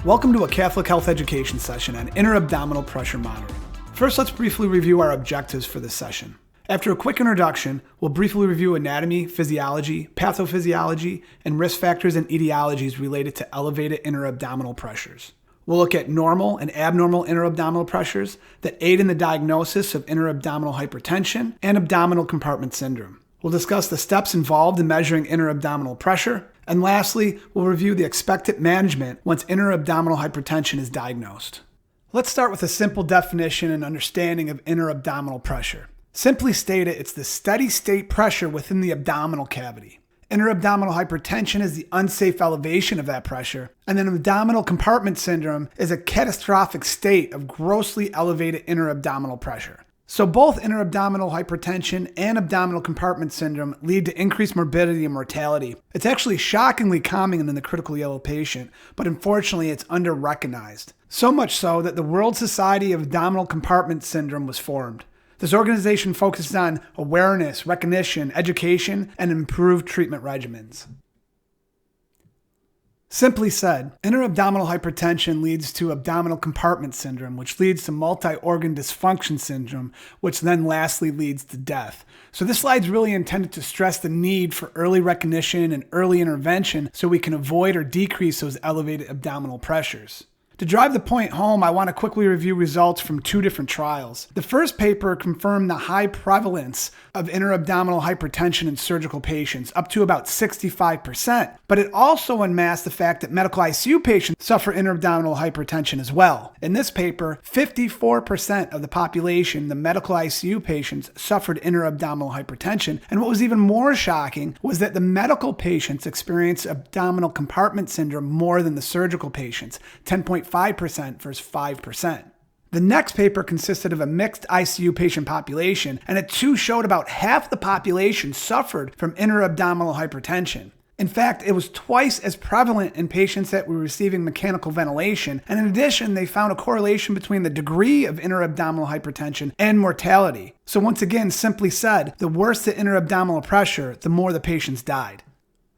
Welcome to a Catholic Health Education session on intra-abdominal pressure monitoring. First, let's briefly review our objectives for this session. After a quick introduction, we'll briefly review anatomy, physiology, pathophysiology, and risk factors and etiologies related to elevated intra-abdominal pressures. We'll look at normal and abnormal intra-abdominal pressures that aid in the diagnosis of intra-abdominal hypertension and abdominal compartment syndrome. We'll discuss the steps involved in measuring intra-abdominal pressure. And lastly, we'll review the expected management once intra-abdominal hypertension is diagnosed. Let's start with a simple definition and understanding of intra-abdominal pressure. Simply stated, it's the steady state pressure within the abdominal cavity. Intra-abdominal hypertension is the unsafe elevation of that pressure, and then abdominal compartment syndrome is a catastrophic state of grossly elevated intra-abdominal pressure. So both intra-abdominal hypertension and abdominal compartment syndrome lead to increased morbidity and mortality. It's actually shockingly common in the critically ill patient, but unfortunately it's under-recognized. So much so that the World Society of Abdominal Compartment Syndrome was formed. This organization focuses on awareness, recognition, education, and improved treatment regimens. Simply said, intra-abdominal hypertension leads to abdominal compartment syndrome, which leads to multi-organ dysfunction syndrome, which then lastly leads to death. So this slide is really intended to stress the need for early recognition and early intervention so we can avoid or decrease those elevated abdominal pressures. To drive the point home, I want to quickly review results from two different trials. The first paper confirmed the high prevalence of intra-abdominal hypertension in surgical patients, up to about 65%, but it also unmasked the fact that medical ICU patients suffer intra-abdominal hypertension as well. In this paper, 54% of the population, the medical ICU patients, suffered intra-abdominal hypertension, and what was even more shocking was that the medical patients experienced abdominal compartment syndrome more than the surgical patients, 10.5% versus 5%. The next paper consisted of a mixed ICU patient population, and it too showed about half the population suffered from intra-abdominal hypertension. In fact, it was twice as prevalent in patients that were receiving mechanical ventilation, and in addition, they found a correlation between the degree of intra-abdominal hypertension and mortality. So once again, simply said, the worse the intra-abdominal pressure, the more the patients died.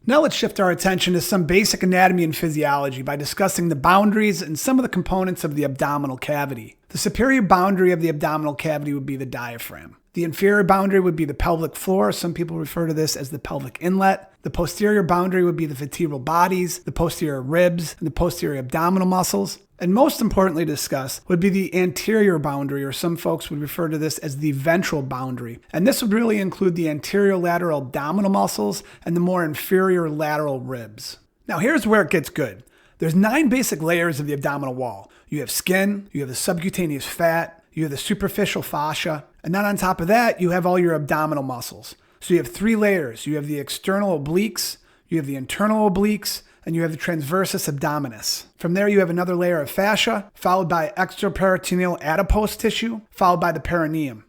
Now let's shift our attention to some basic anatomy and physiology by discussing the boundaries and some of the components of the abdominal cavity. The superior boundary of the abdominal cavity would be the diaphragm. The inferior boundary would be the pelvic floor. Some people refer to this as the pelvic inlet. The posterior boundary would be the vertebral bodies, the posterior ribs, and the posterior abdominal muscles. And most importantly to discuss would be the anterior boundary, or some folks would refer to this as the ventral boundary. And this would really include the anterior lateral abdominal muscles and the more inferior lateral ribs. Now here's where it gets good. There's 9 basic layers of the abdominal wall. You have skin, you have the subcutaneous fat, you have the superficial fascia, and then on top of that, you have all your abdominal muscles. So you have 3 layers. You have the external obliques, you have the internal obliques, and you have the transversus abdominis. From there, you have another layer of fascia, followed by extraperitoneal adipose tissue, followed by the perineum.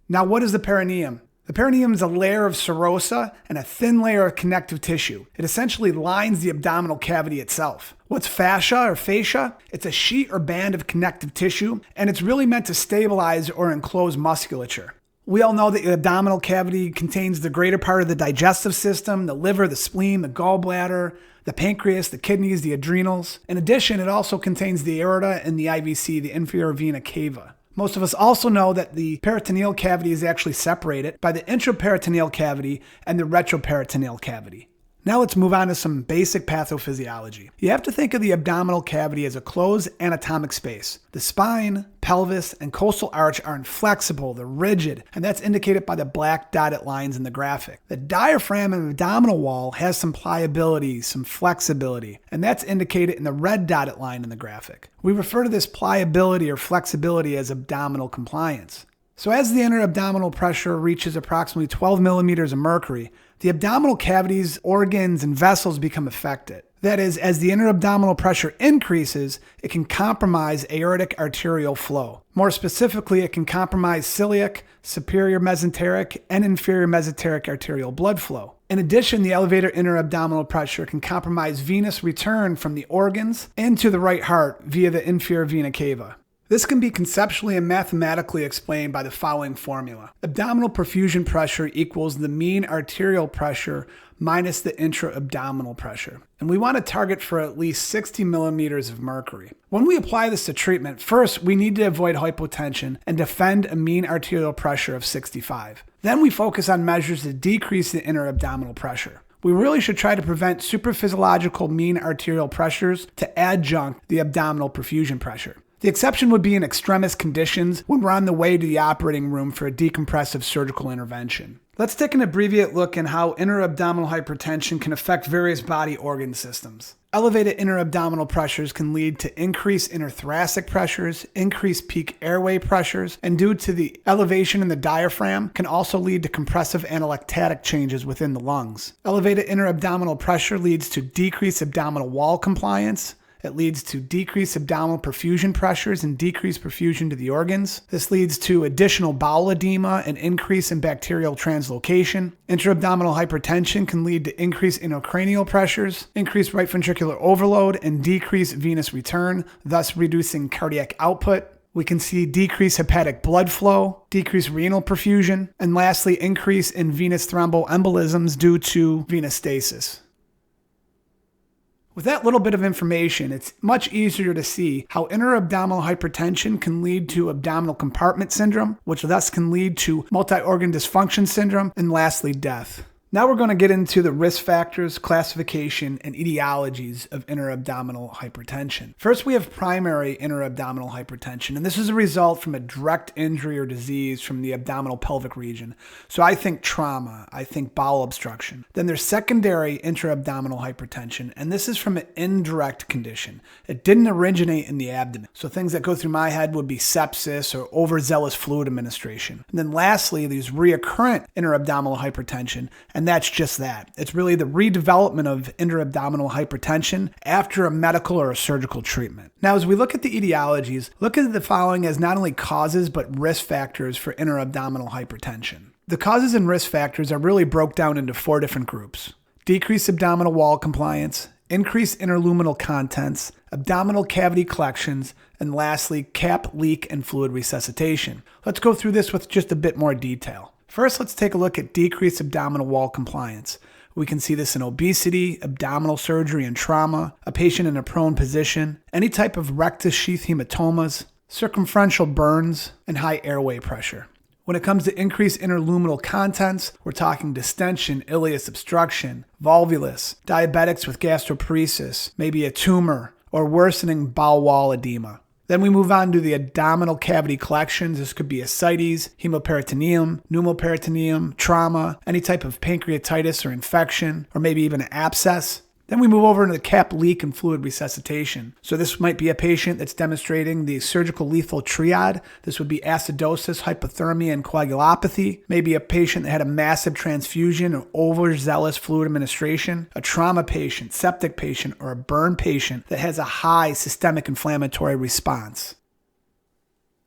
Now, what is the perineum? The perineum is a layer of serosa and a thin layer of connective tissue. It essentially lines the abdominal cavity itself. What's fascia or fascia? It's a sheet or band of connective tissue, and it's really meant to stabilize or enclose musculature. We all know that the abdominal cavity contains the greater part of the digestive system, the liver, the spleen, the gallbladder, the pancreas, the kidneys, the adrenals. In addition, it also contains the aorta and the IVC, the inferior vena cava. Most of us also know that the peritoneal cavity is actually separated by the intraperitoneal cavity and the retroperitoneal cavity. Now let's move on to some basic pathophysiology. You have to think of the abdominal cavity as a closed anatomic space. The spine, pelvis, and costal arch are inflexible, they're rigid, and that's indicated by the black dotted lines in the graphic. The diaphragm and abdominal wall has some pliability, some flexibility, and that's indicated in the red dotted line in the graphic. We refer to this pliability or flexibility as abdominal compliance. So as the intra-abdominal pressure reaches approximately 12 millimeters of mercury, the abdominal cavity's organs and vessels become affected. That is, as the intra-abdominal pressure increases, it can compromise aortic arterial flow. More specifically, it can compromise celiac, superior mesenteric, and inferior mesenteric arterial blood flow. In addition, the elevated intra-abdominal pressure can compromise venous return from the organs into the right heart via the inferior vena cava. This can be conceptually and mathematically explained by the following formula. Abdominal perfusion pressure equals the mean arterial pressure minus the intra-abdominal pressure. And we want to target for at least 60 millimeters of mercury. When we apply this to treatment, first we need to avoid hypotension and defend a mean arterial pressure of 65. Then we focus on measures to decrease the intra-abdominal pressure. We really should try to prevent supraphysiological mean arterial pressures to adjunct the abdominal perfusion pressure. The exception would be in extremis conditions when we're on the way to the operating room for a decompressive surgical intervention. Let's take an abbreviated look at how intra-abdominal hypertension can affect various body organ systems. Elevated intra-abdominal pressures can lead to increased interthoracic pressures, increased peak airway pressures, and due to the elevation in the diaphragm, can also lead to compressive analectatic changes within the lungs. Elevated intra-abdominal pressure leads to decreased abdominal wall compliance. It leads to decreased abdominal perfusion pressures and decreased perfusion to the organs. This leads to additional bowel edema and increase in bacterial translocation. Intra-abdominal hypertension can lead to increased intracranial pressures, increased right ventricular overload, and decreased venous return, thus reducing cardiac output. We can see decreased hepatic blood flow, decreased renal perfusion, and lastly, increase in venous thromboembolisms due to venous stasis. With that little bit of information, it's much easier to see how intra-abdominal hypertension can lead to abdominal compartment syndrome, which thus can lead to multi-organ dysfunction syndrome, and lastly, death. Now we're going to get into the risk factors, classification, and etiologies of intra-abdominal hypertension. First, we have primary intra-abdominal hypertension, and this is a result from a direct injury or disease from the abdominal pelvic region. So I think trauma, I think bowel obstruction. Then there's secondary intra-abdominal hypertension, and this is from an indirect condition. It didn't originate in the abdomen. So things that go through my head would be sepsis or overzealous fluid administration. And then lastly, there's recurrent intra-abdominal hypertension, and that's just that. It's really the redevelopment of intra-abdominal hypertension after a medical or a surgical treatment. Now, as we look at the etiologies, look at the following as not only causes, but risk factors for intra-abdominal hypertension. The causes and risk factors are really broke down into 4 different groups. Decreased abdominal wall compliance, increased interluminal contents, abdominal cavity collections, and lastly, cap, leak, and fluid resuscitation. Let's go through this with just a bit more detail. First, let's take a look at decreased abdominal wall compliance. We can see this in obesity, abdominal surgery and trauma, a patient in a prone position, any type of rectus sheath hematomas, circumferential burns, and high airway pressure. When it comes to increased interluminal contents, we're talking distension, ileus obstruction, volvulus, diabetics with gastroparesis, maybe a tumor, or worsening bowel wall edema. Then we move on to the abdominal cavity collections. This could be ascites, hemoperitoneum, pneumoperitoneum, trauma, any type of pancreatitis or infection, or maybe even an abscess. Then we move over into the cap, leak, and fluid resuscitation. So this might be a patient that's demonstrating the surgical lethal triad. This would be acidosis, hypothermia, and coagulopathy. Maybe a patient that had a massive transfusion or overzealous fluid administration. A trauma patient, septic patient, or a burn patient that has a high systemic inflammatory response.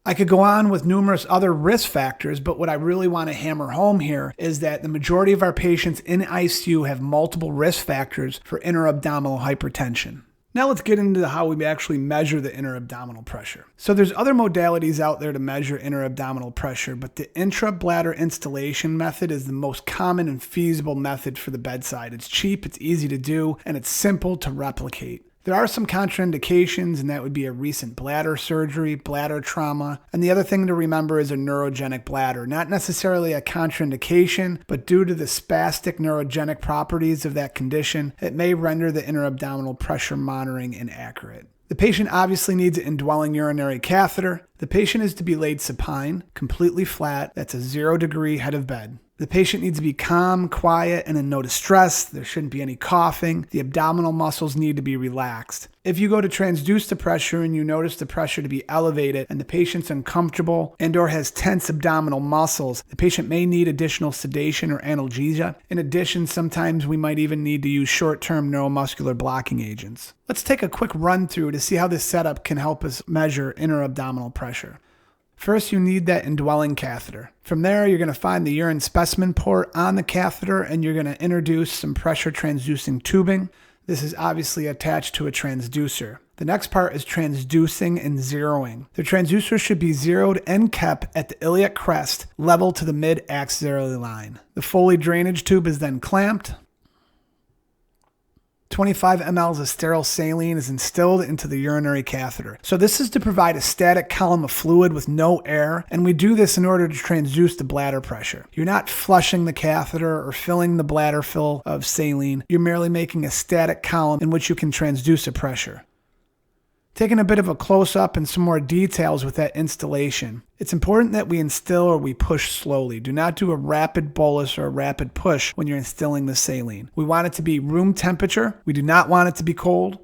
I could go on with numerous other risk factors, but what I really want to hammer home here is that the majority of our patients in ICU have multiple risk factors for intra-abdominal hypertension. Now let's get into how we actually measure the intra-abdominal pressure. So there's other modalities out there to measure intra-abdominal pressure, but the intra-bladder instillation method is the most common and feasible method for the bedside. It's cheap, it's easy to do, and it's simple to replicate. There are some contraindications, and that would be a recent bladder surgery, bladder trauma, and the other thing to remember is a neurogenic bladder. Not necessarily a contraindication, but due to the spastic neurogenic properties of that condition, it may render the intra-abdominal pressure monitoring inaccurate. The patient obviously needs an indwelling urinary catheter. The patient is to be laid supine, completely flat. That's a 0-degree head of bed. The patient needs to be calm, quiet, and in no distress. There shouldn't be any coughing. The abdominal muscles need to be relaxed. If you go to transduce the pressure and you notice the pressure to be elevated and the patient's uncomfortable and or has tense abdominal muscles, the patient may need additional sedation or analgesia. In addition, sometimes we might even need to use short-term neuromuscular blocking agents. Let's take a quick run through to see how this setup can help us measure intra-abdominal pressure. First, you need that indwelling catheter. From there, you're going to find the urine specimen port on the catheter, and you're going to introduce some pressure transducing tubing. This is obviously attached to a transducer. The next part is transducing and zeroing. The transducer should be zeroed and kept at the iliac crest, level to the mid-axillary line. The Foley drainage tube is then clamped. 25 mL of sterile saline is instilled into the urinary catheter. So this is to provide a static column of fluid with no air, and we do this in order to transduce the bladder pressure. You're not flushing the catheter or filling the bladder full of saline. You're merely making a static column in which you can transduce a pressure. Taking a bit of a close-up and some more details with that installation. It's important that we instill or we push slowly. Do not do a rapid bolus or a rapid push when you're instilling the saline. We want it to be room temperature. We do not want it to be cold.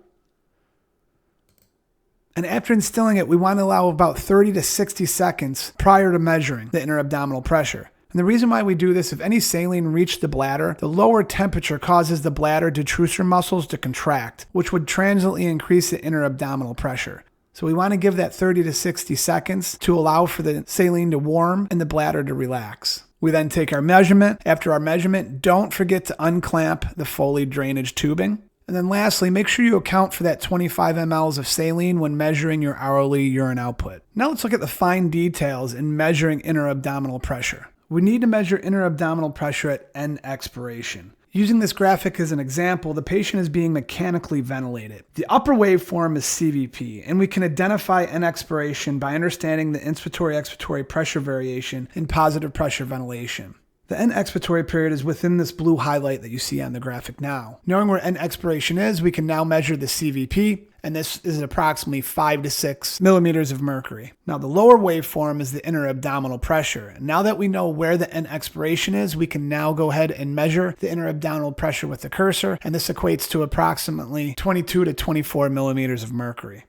And after instilling it, we want to allow about 30 to 60 seconds prior to measuring the intra-abdominal pressure. And the reason why we do this, if any saline reached the bladder, the lower temperature causes the bladder detrusor muscles to contract, which would transiently increase the intra-abdominal pressure. So we want to give that 30 to 60 seconds to allow for the saline to warm and the bladder to relax. We then take our measurement. After our measurement, don't forget to unclamp the Foley drainage tubing. And then lastly, make sure you account for that 25 mL of saline when measuring your hourly urine output. Now let's look at the fine details in measuring intra-abdominal pressure. We need to measure intra-abdominal pressure at end expiration. Using this graphic as an example, the patient is being mechanically ventilated. The upper waveform is CVP, and we can identify end expiration by understanding the inspiratory-expiratory pressure variation in positive pressure ventilation. The end expiratory period is within this blue highlight that you see on the graphic now. Knowing where end expiration is, we can now measure the CVP, and this is approximately 5 to 6 millimeters of mercury. Now the lower waveform is the intra-abdominal pressure. And now that we know where the end expiration is, we can now go ahead and measure the intra-abdominal pressure with the cursor, and this equates to approximately 22 to 24 millimeters of mercury.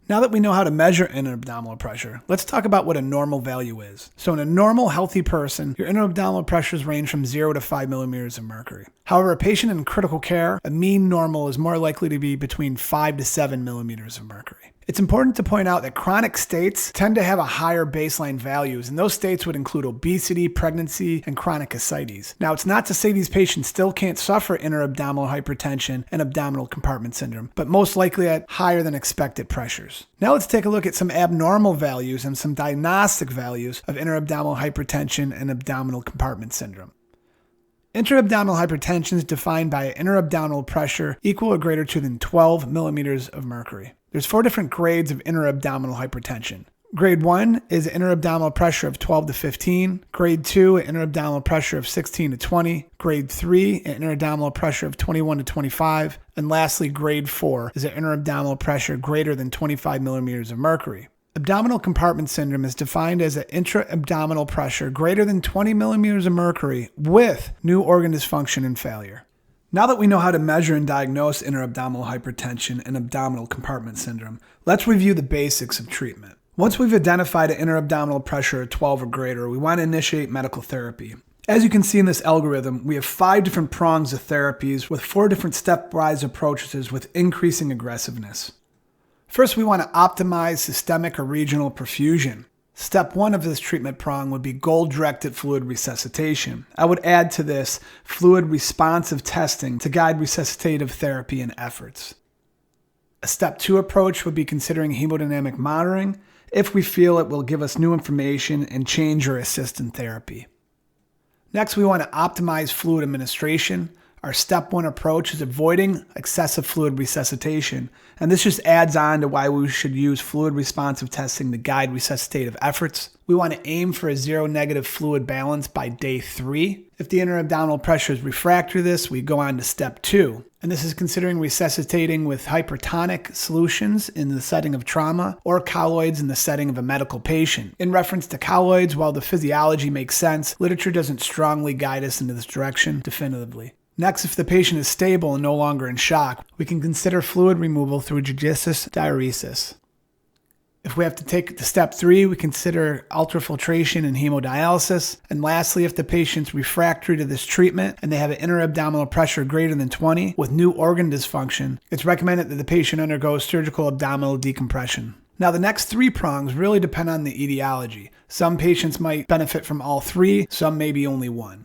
Now that we know how to measure intra-abdominal pressure, let's talk about what a normal value is. So in a normal, healthy person, your intra-abdominal pressures range from 0 to 5 millimeters of mercury. However, a patient in critical care, a mean normal is more likely to be between 5 to 7 millimeters of mercury. It's important to point out that chronic states tend to have a higher baseline values, and those states would include obesity, pregnancy, and chronic ascites. Now, it's not to say these patients still can't suffer intra-abdominal hypertension and abdominal compartment syndrome, but most likely at higher than expected pressures. Now let's take a look at some abnormal values and some diagnostic values of intra-abdominal hypertension and abdominal compartment syndrome. Intra-abdominal hypertension is defined by intra-abdominal pressure equal or greater to than 12 millimeters of mercury. There's 4 different grades of intra-abdominal hypertension. Grade 1 is intra-abdominal pressure of 12 to 15. Grade 2, intra-abdominal pressure of 16 to 20. Grade 3, intra-abdominal pressure of 21 to 25. And lastly, grade 4 is an intra-abdominal pressure greater than 25 millimeters of mercury. Abdominal compartment syndrome is defined as an intra-abdominal pressure greater than 20 millimeters of mercury with new organ dysfunction and failure. Now that we know how to measure and diagnose intra-abdominal hypertension and abdominal compartment syndrome, let's review the basics of treatment. Once we've identified an intra-abdominal pressure of 12 or greater, we want to initiate medical therapy. As you can see in this algorithm, we have 5 different prongs of therapies with 4 different stepwise approaches with increasing aggressiveness. First, we want to optimize systemic or regional perfusion. Step 1 of this treatment prong would be goal-directed fluid resuscitation. I would add to this fluid responsive testing to guide resuscitative therapy and efforts. A step 2 approach would be considering hemodynamic monitoring if we feel it will give us new information and change or assist in therapy. Next, we want to optimize fluid administration. Our step 1 approach is avoiding excessive fluid resuscitation, and this just adds on to why we should use fluid responsive testing to guide resuscitative efforts. We want to aim for a zero negative fluid balance by day 3. If the intra-abdominal pressure is refractory to this, we go on to step 2, and this is considering resuscitating with hypertonic solutions in the setting of trauma or colloids in the setting of a medical patient. In reference to colloids, while the physiology makes sense, literature doesn't strongly guide us into this direction definitively. Next, if the patient is stable and no longer in shock, we can consider fluid removal through judicious diuresis. If we have to take it to step 3, we consider ultrafiltration and hemodialysis. And lastly, if the patient's refractory to this treatment and they have an intra-abdominal pressure greater than 20 with new organ dysfunction, it's recommended that the patient undergoes surgical abdominal decompression. Now, the next 3 prongs really depend on the etiology. Some patients might benefit from all 3, some maybe only 1.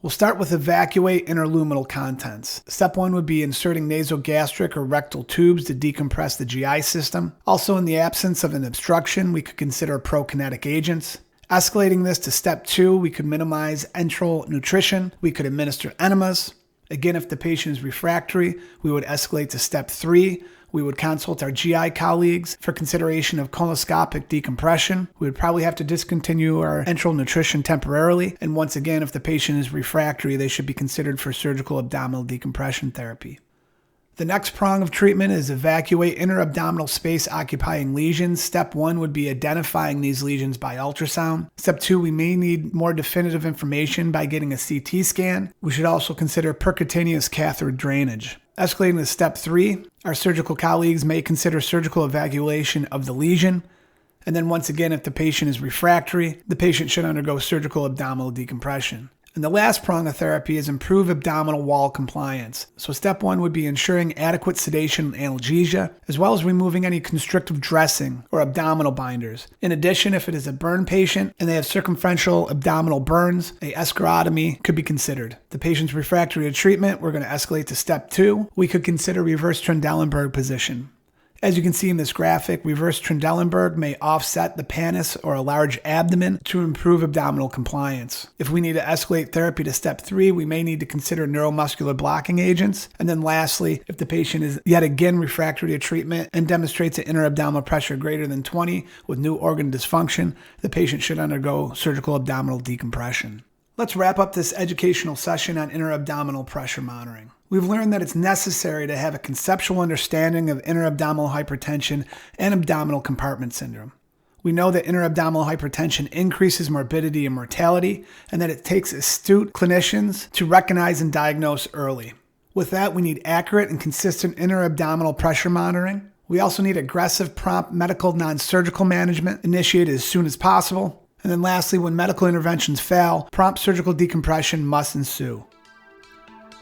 We'll start with evacuate interluminal contents. Step 1 would be inserting nasogastric or rectal tubes to decompress the GI system. Also, in the absence of an obstruction, we could consider prokinetic agents. Escalating this to step 2, we could minimize enteral nutrition. We could administer enemas. Again, if the patient is refractory, we would escalate to step 3. We would consult our GI colleagues for consideration of colonoscopic decompression. We would probably have to discontinue our enteral nutrition temporarily. And once again, if the patient is refractory, they should be considered for surgical abdominal decompression therapy. The next prong of treatment is evacuate interabdominal space occupying lesions. Step 1 would be identifying these lesions by ultrasound. Step 2, we may need more definitive information by getting a CT scan. We should also consider percutaneous catheter drainage. Escalating to step 3, our surgical colleagues may consider surgical evacuation of the lesion. And then once again, if the patient is refractory, the patient should undergo surgical abdominal decompression. And the last prong of therapy is improve abdominal wall compliance. So step 1 would be ensuring adequate sedation and analgesia, as well as removing any constrictive dressing or abdominal binders. In addition, if it is a burn patient and they have circumferential abdominal burns, a escharotomy could be considered. If the patient's refractory to treatment, we're going to escalate to step 2. We could consider reverse Trendelenburg position. As you can see in this graphic, reverse Trendelenburg may offset the pannus or a large abdomen to improve abdominal compliance. If we need to escalate therapy to step 3, we may need to consider neuromuscular blocking agents. And then lastly, if the patient is yet again refractory to treatment and demonstrates an intra-abdominal pressure greater than 20 with new organ dysfunction, the patient should undergo surgical abdominal decompression. Let's wrap up this educational session on intra-abdominal pressure monitoring. We've learned that it's necessary to have a conceptual understanding of intra-abdominal hypertension and abdominal compartment syndrome. We know that intra-abdominal hypertension increases morbidity and mortality, and that it takes astute clinicians to recognize and diagnose early. With that, we need accurate and consistent intra-abdominal pressure monitoring. We also need aggressive, prompt medical non-surgical management initiated as soon as possible. And then lastly, when medical interventions fail, prompt surgical decompression must ensue.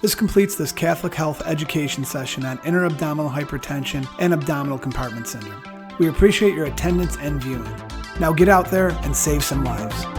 This completes this Catholic Health education session on intra-abdominal hypertension and abdominal compartment syndrome. We appreciate your attendance and viewing. Now get out there and save some lives.